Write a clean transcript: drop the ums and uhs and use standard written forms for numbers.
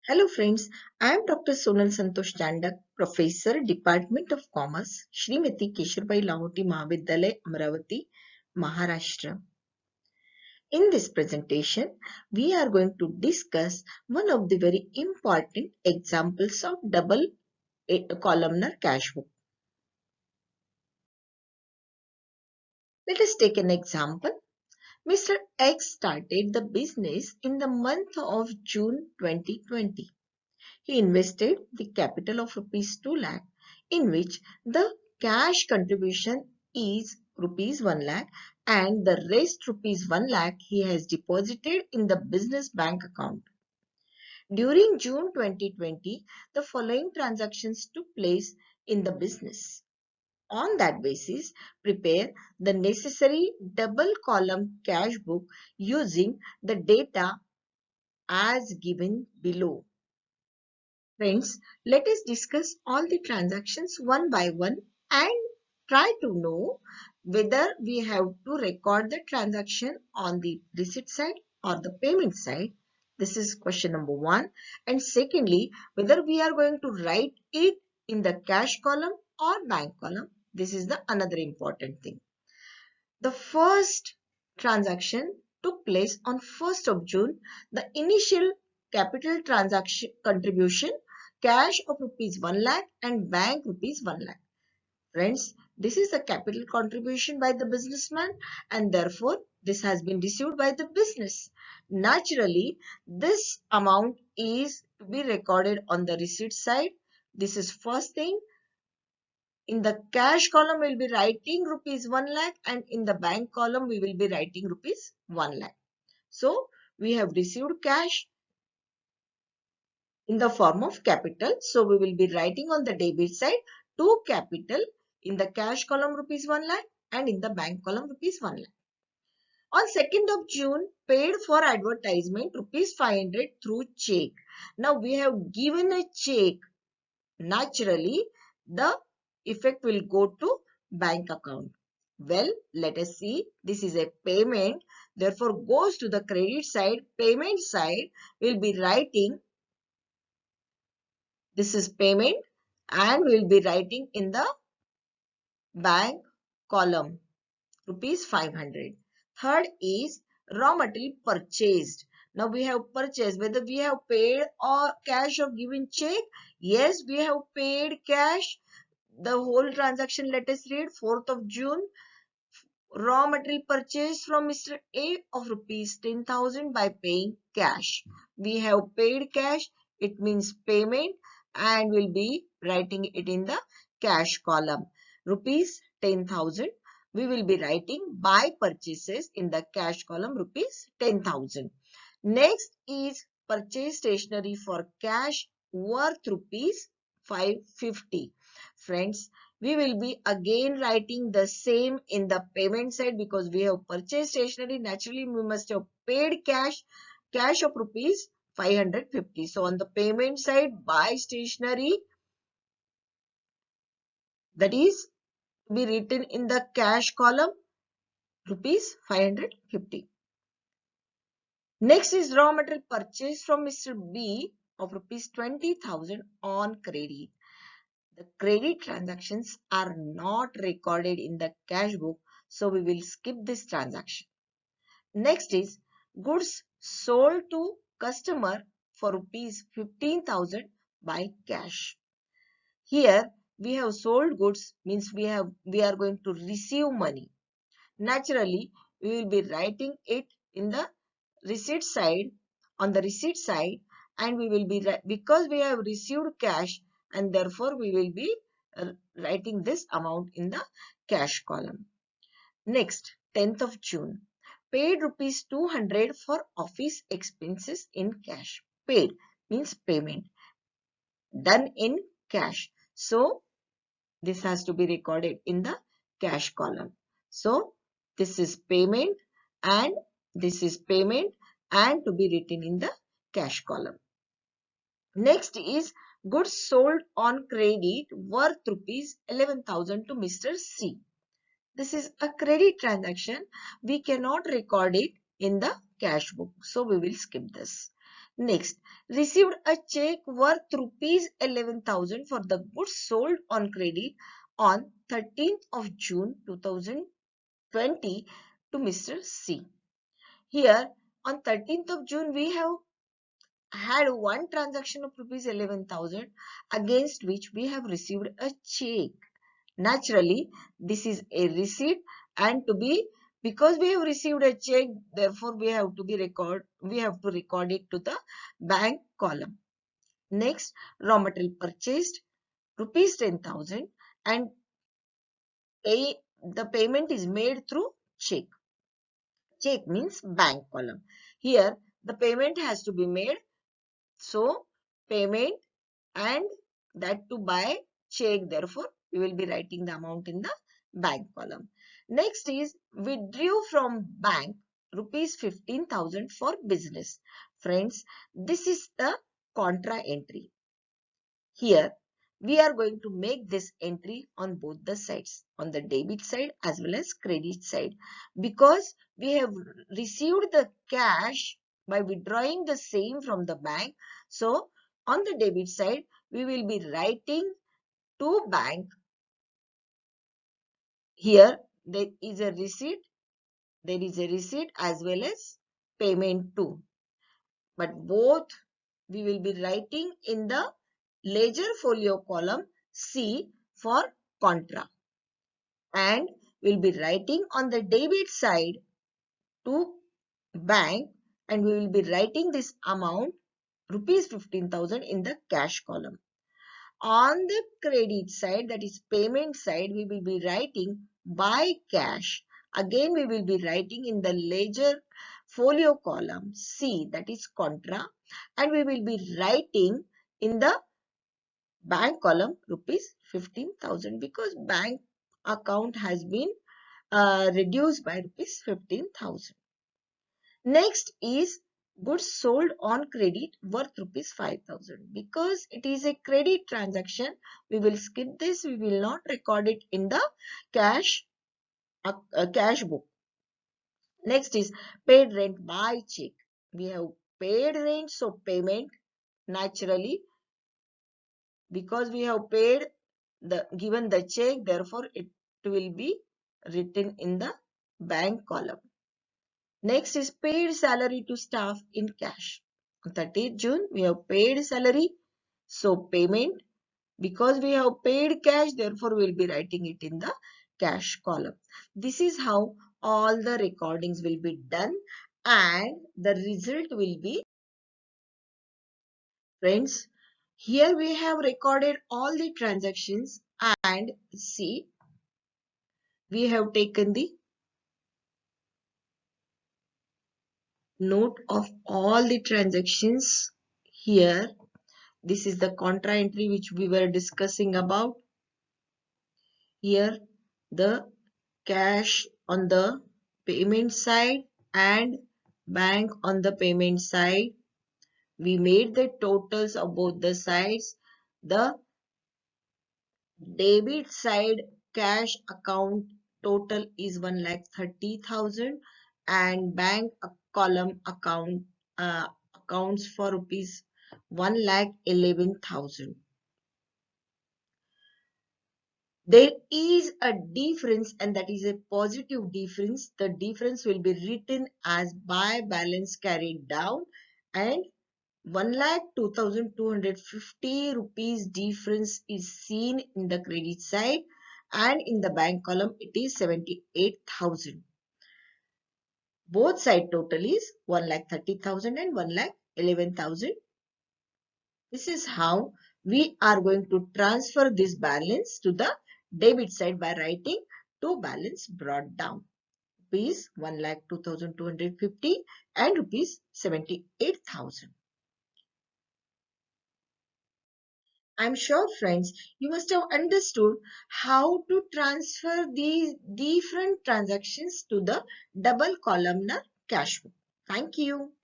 Hello friends, I am Dr. Sonal Santosh Chandak, Professor, Department of Commerce, Shrimati Keshurbai Lahoti Mahavidyalaya, Amravati, Maharashtra. In this presentation, we are going to discuss one of the very important examples of double columnar cash book. Let us take an example. Mr. X started the business in the month of June 2020. He invested the capital of rupees 2 lakh, in which the cash contribution is rupees 1 lakh and the rest rupees 1 lakh he has deposited in the business bank account. During June 2020, the following transactions took place in the business. On that basis, prepare the necessary double column cash book using the data as given below. Friends, let us discuss all the transactions one by one and try to know whether we have to record the transaction on the receipt side or the payment side. This is question number one. And secondly, whether we are going to write it in the cash column or bank column. This is the another important thing. The first transaction took place on 1st of June. The initial capital transaction contribution cash of rupees 1 lakh and bank rupees 1 lakh. Friends, this is a capital contribution by the businessman and therefore this has been received by the business. Naturally, this amount is to be recorded on the receipt side. This is first thing. In the cash column, we will be writing rupees 1 lakh and in the bank column, we will be writing rupees 1 lakh. So, we have received cash in the form of capital. So, we will be writing on the debit side to capital in the cash column rupees 1 lakh and in the bank column rupees 1 lakh. On 2nd of June, paid for advertisement rupees 500 through check. Now, we have given a check. Naturally, the effect will go to bank account. Well, let us see. This is a payment. Therefore, goes to the credit side. Payment side will be writing. This is payment and we will be writing in the bank column rupees 500. Third is raw material purchased. Now we have purchased, whether we have paid or cash or given check. Yes, we have paid cash. The whole transaction, let us read. 4th of June, raw material purchase from Mr. A of rupees 10,000 by paying cash. We have paid cash. It means payment and we'll be writing it in the cash column. Rupees 10,000. We will be writing by purchases in the cash column rupees 10,000. Next is purchase stationery for cash worth rupees 550. Friends, we will be again writing the same in the payment side because we have purchased stationery. Naturally, we must have paid cash of rupees 550. So, on the payment side, buy stationery, that is be written in the cash column rupees 550. Next is raw material purchase from Mr. B of rupees 20,000 on credit. The credit transactions are not recorded in the cash book, so we will skip this transaction. Next is goods sold to customer for rupees 15,000 by cash. Here we have sold goods, means we are going to receive money. Naturally, we will be writing it in the receipt side, on the receipt side, and we will be, because we have received cash and therefore we will be writing this amount in the cash column. Next, 10th of June, paid rupees 200 for office expenses in cash. Paid means payment, done in cash. So, this has to be recorded in the cash column. So, this is payment and this is payment and to be written in the cash column. Next is goods sold on credit worth rupees 11,000 to Mr. C. This is a credit transaction. We cannot record it in the cash book. So, we will skip this. Next, received a check worth rupees 11,000 for the goods sold on credit on 13th of June 2020 to Mr. C. Here, on 13th of June, we have had one transaction of rupees 11,000 against which we have received a check. Naturally, this is a receipt, and because we have received a check, therefore we have to record it to the bank column. Next, raw material purchased rupees 10,000 and the payment is made through check. Check means bank column. Here the payment has to be made, so payment and that to buy check, therefore we will be writing the amount in the bank column. Next is withdrew from bank rupees 15,000 for business. Friends, this is the contra entry. Here we are going to make this entry on both the sides, on the debit side as well as credit side, because we have received the cash by withdrawing the same from the bank. So on the debit side, we will be writing to bank. Here there is a receipt as well as payment too. But both we will be writing in the ledger folio column C for contra. And we'll be writing on the debit side to bank, and we will be writing this amount rupees 15,000 in the cash column. On the credit side, that is payment side, we will be writing by cash. Again, we will be writing in the ledger folio column C, that is contra, and we will be writing in the bank column rupees 15,000 because bank account has been reduced by rupees 15,000. Next is goods sold on credit worth rupees 5,000. Because it is a credit transaction, we will skip this. We will not record it in the cash book. Next is paid rent by check. We have paid rent, so payment naturally, because we have paid given the check, therefore it will be written in the bank column. Next is paid salary to staff in cash. On 30th June, we have paid salary. So payment, because we have paid cash, therefore we will be writing it in the cash column. This is how all the recordings will be done, and the result will be, friends, here we have recorded all the transactions, and see, we have taken the note of all the transactions here. This is the contra entry which we were discussing about. Here the cash on the payment side and bank on the payment side. We made the totals of both the sides. The debit side cash account total is 1,30,000 and bank column accounts for rupees 1,11,000. There is a difference, and that is a positive difference. The difference will be written as by balance carried down, and 1,02,250 rupees difference is seen in the credit side, and in the bank column it is 78,000. Both side total is 1,30,000 and 1,11,000. This is how we are going to transfer this balance to the debit side by writing to balance brought down. Rupees 1,02,250 and rupees 78,000. I'm sure, friends, you must have understood how to transfer these different transactions to the double columnar cash book. Thank you.